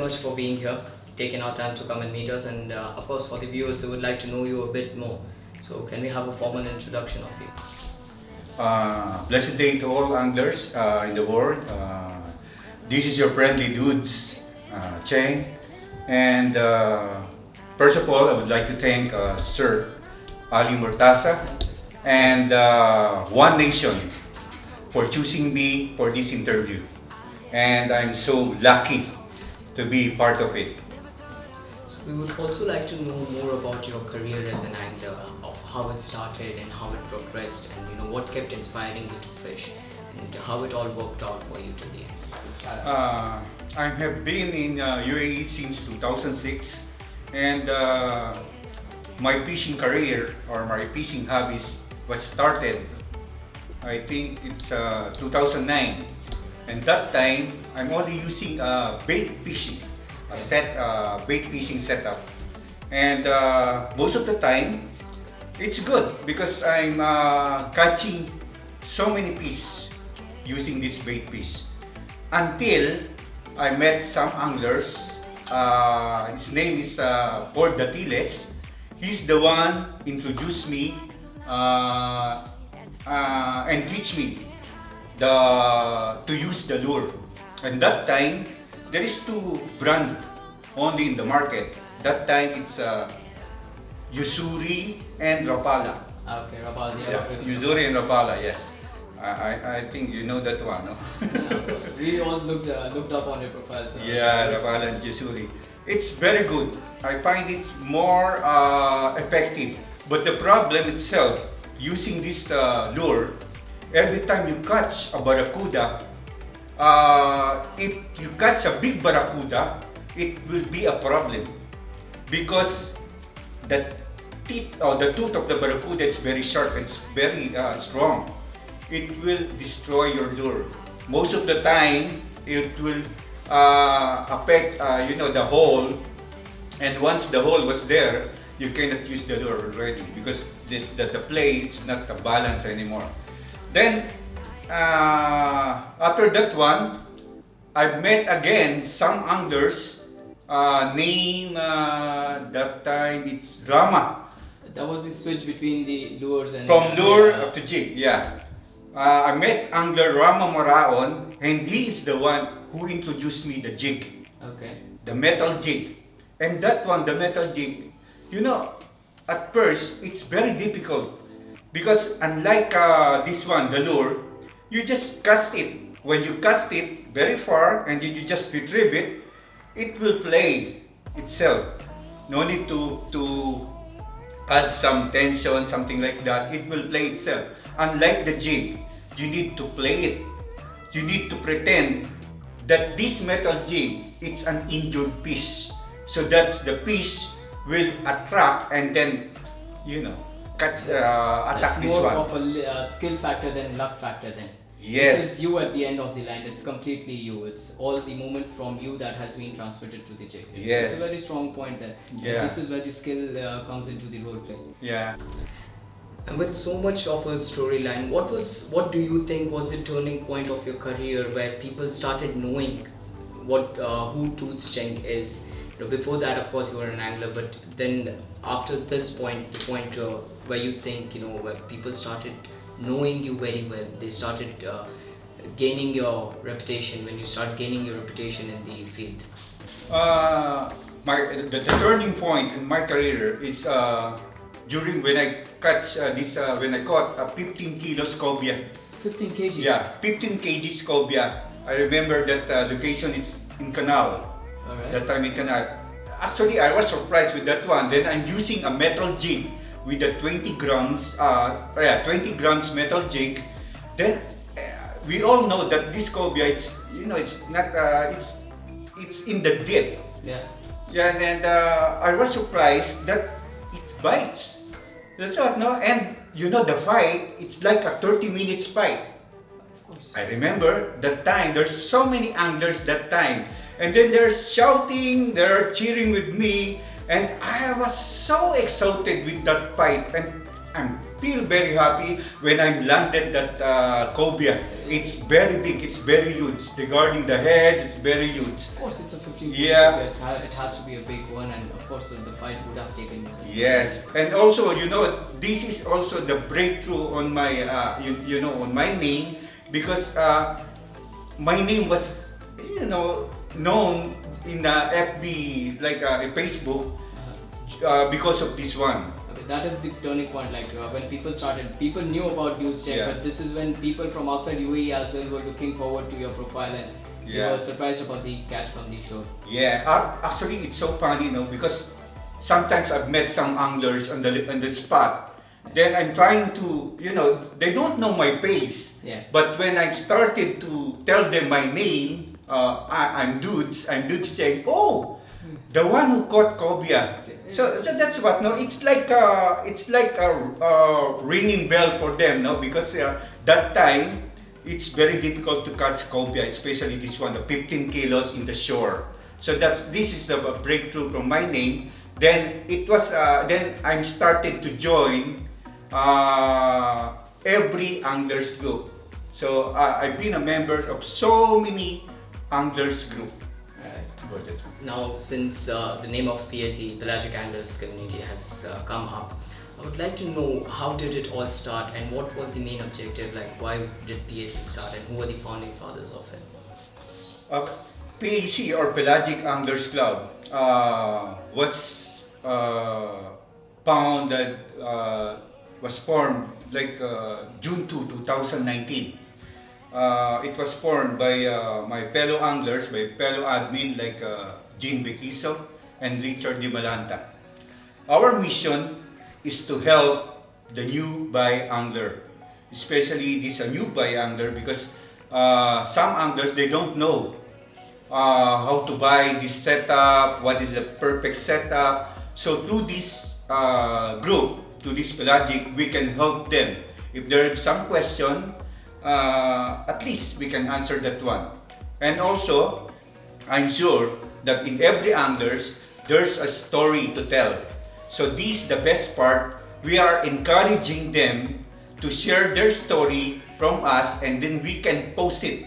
much for being here, taking our time to come and meet us, and of course for the viewers who would like to know you a bit more. So can we have a formal introduction of you? Blessed day to all anglers in the world. This is your friendly Dudez, Cheng. And first of all, I would like to thank Sir Ali Murtaza and One Nation for choosing me for this interview. And I'm so lucky to be part of it. So we would also like to know more about your career as an angler, of how it started and how it progressed, and what kept inspiring you to fish, and how it all worked out for you to the end. I have been in UAE since 2006, and my fishing career or my fishing hobbies was started, I think it's 2009, and that time I'm only using bait fishing, bait fishing setup, and most of the time it's good because I'm catching so many fish using this bait fish until I met some anglers. His name is Dudez. He's the one introduced me and teach me to use the lure. And that time there is two brand only in the market. That time it's Usuri and Rapala. Okay, Rapala. Yeah, Usuri and Rapala, yes. I think you know that one, no? Yeah, of course. We all looked up on your profile. So yeah, Rapala and Usuri. It's very good. I find it's more effective. But the problem itself, using this lure, every time you catch a barracuda, if you catch a big barracuda, it will be a problem because the teeth or the tooth of the barracuda is very sharp and it's very strong. It will destroy your lure. Most of the time, it will affect the hole, and once the hole was there, you cannot use the lure already because the play is not a balance anymore. Then after that one, I've met again some anglers. Name that time it's Rama. That was the switch between the lures and from lure up to jig. Yeah, I met angler Rama Moraon, and he is the one who introduced me the jig. Okay. The metal jig, and that one, the metal jig. At first it's very difficult because unlike this one, the lure, you just cast it. When you cast it very far and you just retrieve it, it will play itself. No need to add some tension, something like that. It will play itself. Unlike the jig, you need to play it. You need to pretend that this metal jig, it's an injured fish. So that's the fish will attract and then, attack this one. It's more of a skill factor than luck factor then. Yes. This is you at the end of the line. It's completely you. It's all the movement from you that has been transmitted to the jig. Yes. It's a very strong point there. Yeah. This is where the skill comes into the role play. Yeah. And with so much of a storyline, what do you think was the turning point of your career where people started knowing who ThatDxbGuy is? Before that, of course, you were an angler, but then after this point, the point where you think, where people started knowing you very well, they started gaining your reputation, when you start gaining your reputation in the field? The turning point in my career is during when I catch when I caught a 15 kilos cobia. 15 kg? Yeah, 15 kg cobia. I remember that location is in Canal. Alright. That time in Canal. Actually, I was surprised with that one. Then I'm using a metal jig with a 20 grams metal jig. Then we all know that this cobia, it's not it's in the dip. Yeah. Yeah, and I was surprised that it bites. That's what, no? And the fight, it's like a 30 minutes fight. Of course. I remember that time, there's so many anglers that time. And then they're shouting, they're cheering with me. And I was so excited with that fight. And I feel very happy when I landed that cobia. It's very big, it's very huge. Regarding the head, it's very huge. Of course, it's a 15 Yeah. It has to be a big one, and of course, the fight would have taken. Yes, and also, this is also the breakthrough on my, on my name, because my name was, known in FB, like Facebook, because of this one. Okay, that is the turning point. Like when people knew about News Check, Yeah. but this is when people from outside UAE as well were looking forward to your profile, and they Yeah. were surprised about the catch from the show. Yeah, actually it's so funny, because sometimes I've met some anglers on the spot. Then I'm trying to, they don't know my face. Yeah. But when I started to tell them my name, I'm Dudez, Cheng. Oh, the one who caught cobia. So that's what. No, it's like a ringing bell for them, no, because that time it's very difficult to catch cobia, especially this one, the 15 kilos in the shore. So this is the breakthrough from my name. Then it was then I started to join every anglers group. So I've been a member of so many anglers group. Now, since the name of PSC, Pelagic Anglers Community, has come up, I would like to know how did it all start and what was the main objective? Like, why did PSC start and who were the founding fathers of it? PAC, or Pelagic Anglers Club, was formed like June 2, 2019. It was formed by my fellow anglers, my fellow admin like Jean Bequiso and Richard Di Malanta. Our mission is to help the new buy angler, especially this new buy angler, because some anglers, they don't know how to buy this setup, what is the perfect setup. So through this group, to this Pelagic, we can help them. If there is some question, at least we can answer that one. And also, I'm sure that in every anglers, there's a story to tell. So this, the best part, we are encouraging them to share their story from us, and then we can post it.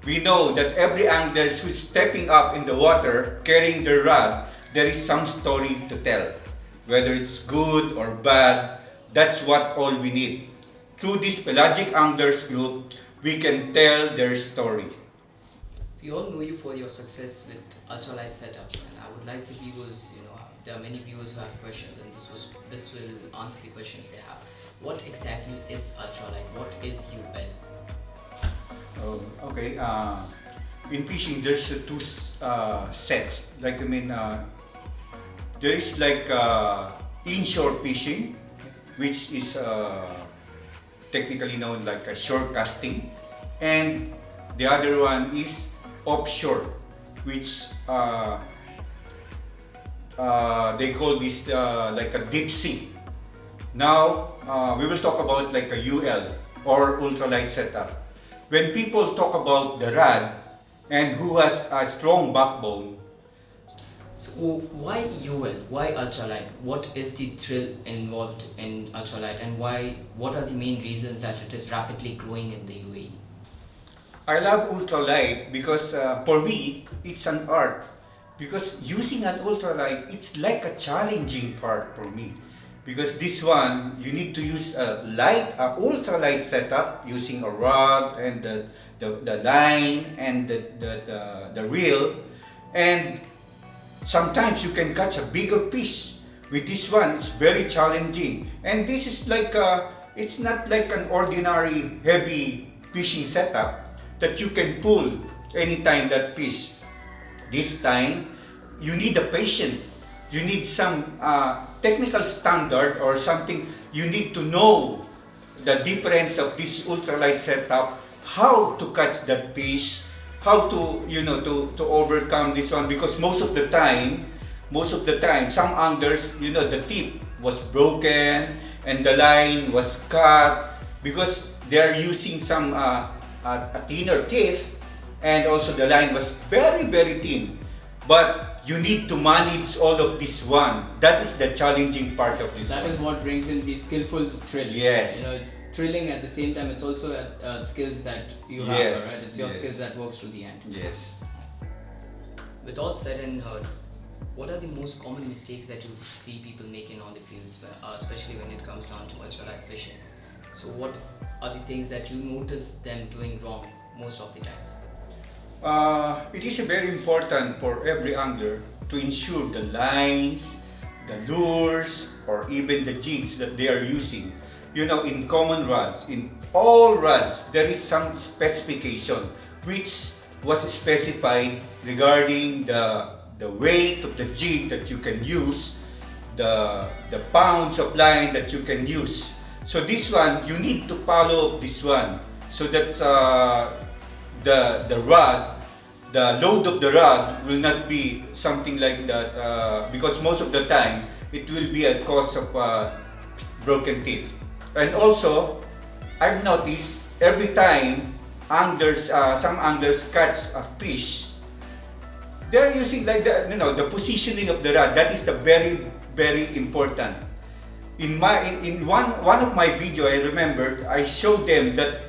We know that every angler who's stepping up in the water, carrying their rod, there is some story to tell. Whether it's good or bad, that's what all we need. Through this Pelagic Anglers group, we can tell their story. We all know you for your success with ultralight setups, and I would like the viewers, there are many viewers who have questions, and this will answer the questions they have. What exactly is ultralight? What is UL? Okay. In fishing, there's two sets. Like there is like inshore fishing, which is technically known like a shore casting, and the other one is offshore, which they call this like a deep sea. Now we will talk about like a UL, or ultralight setup. When people talk about the rod and who has a strong backbone. So why UL? Why ultralight? What is the thrill involved in ultralight, and what are the main reasons that it is rapidly growing in the UAE? I love ultralight because for me, it's an art. Because using an ultralight, it's like a challenging part for me. Because this one, you need to use a ultralight setup using a rod and the line and the reel. And sometimes you can catch a bigger fish. With this one, it's very challenging. And this is like, it's not like an ordinary heavy fishing setup that you can pull anytime that fish. This time, you need a patience. You need some technical standard or something. You need to know the difference of this ultralight setup, how to catch that fish, how to to overcome this one, because most of the time some anglers, the tip was broken and the line was cut because they are using some a thinner tip, and also the line was very thin. But you need to manage all of this one. That is the challenging part of this. That one. is what brings in the skillful thrill. Yes. You know, it's thrilling at the same time. It's also skills that you have, Yes. right? It's your Yes. skills that works to the end. Yes. With all said and heard, what are the most common mistakes that you see people making on the fields, especially when it comes down to ultralight fishing? So what are the things that you notice them doing wrong most of the times? It is very important for every angler to ensure the lines, the lures, or even the jigs that they are using. You know, in common rods, in all rods, there is some specification which was specified regarding the weight of the jig that you can use, the pounds of line that you can use. So this one, you need to follow this one so that the rod, the load of the rod will not be something like that because most of the time it will be a cause of broken teeth. And also, I've noticed every time anglers, some anglers catch a fish, they're using like the positioning of the rod. That is the very important. In one of my video, I remembered I showed them that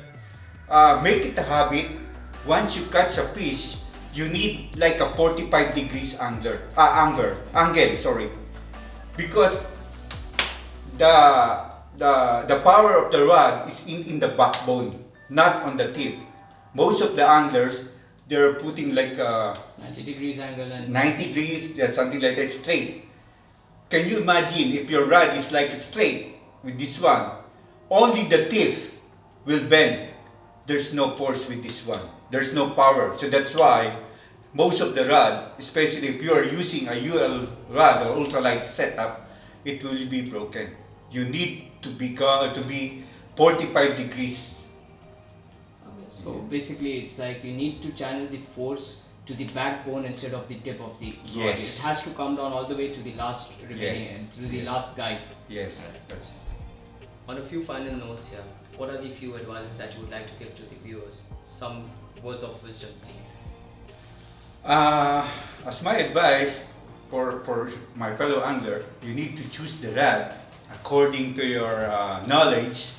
make it a habit. Once you catch a fish, you need like a 45 degrees angle, sorry, because the power of the rod is in the backbone, not on the tip. Most of the anglers, they're putting like 90 degrees angle and 90 degrees, something like that, straight. Can you imagine if your rod is like straight with this one? Only the tip will bend. There's no force with this one. There's no power. So that's why most of the rod, especially if you are using a UL rod or ultralight setup, it will be broken. You need to be 45 degrees. So basically, it's like you need to channel the force to the backbone instead of the tip of the rod. Yes. It has to come down all the way to the last remaining Yes. end, to the last guide. Yes, that's it. On a few final notes here, what are the few advices that you would like to give to the viewers? Some words of wisdom, please. As my advice for my fellow angler, you need to choose the rod according to your knowledge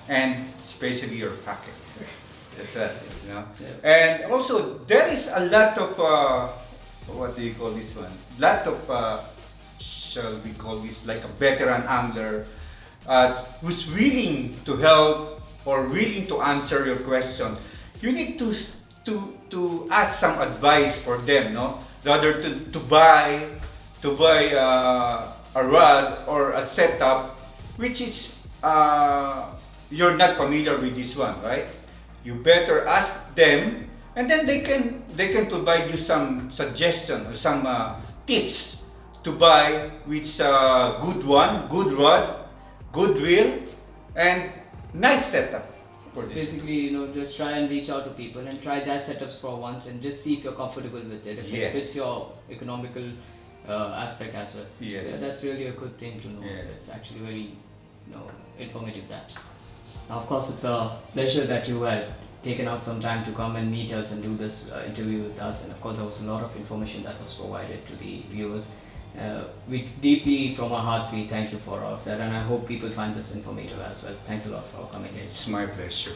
and especially your pocket. That's it, you know. Yeah. And also, there is a lot of what do you call this one? Lot of shall we call this like a veteran angler who's willing to help or willing to answer your question. You need to ask some advice for them, no? Rather to buy a rod or a setup which is you're not familiar with this one, right? You better ask them, and then they can provide you some suggestion or some tips to buy which good one, good rod, good reel, and nice setup for this. Basically, you know, just try and reach out to people and try their setups for once and just see if you're comfortable with it. If Yes. it fits your economical aspect as well. Yes. So yeah, that's really a good thing to know. Yeah. It's actually very, informative that. Now, of course, it's a pleasure that you had taken out some time to come and meet us and do this interview with us. And of course, there was a lot of information that was provided to the viewers. We deeply, from our hearts, we thank you for all of that, and I hope people find this informative as well. Thanks a lot for coming in. It's my pleasure.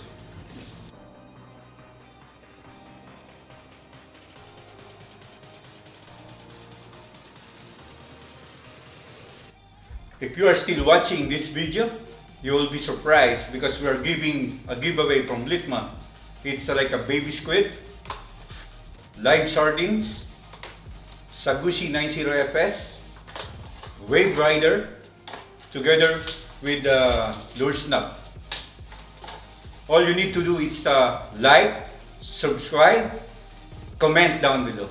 If you are still watching this video, you will be surprised because we are giving a giveaway from Litman. It's like a baby squid, live sardines, Sagushi 90FS, Wave Rider, together with the lure snap. All you need to do is like, subscribe, comment down below.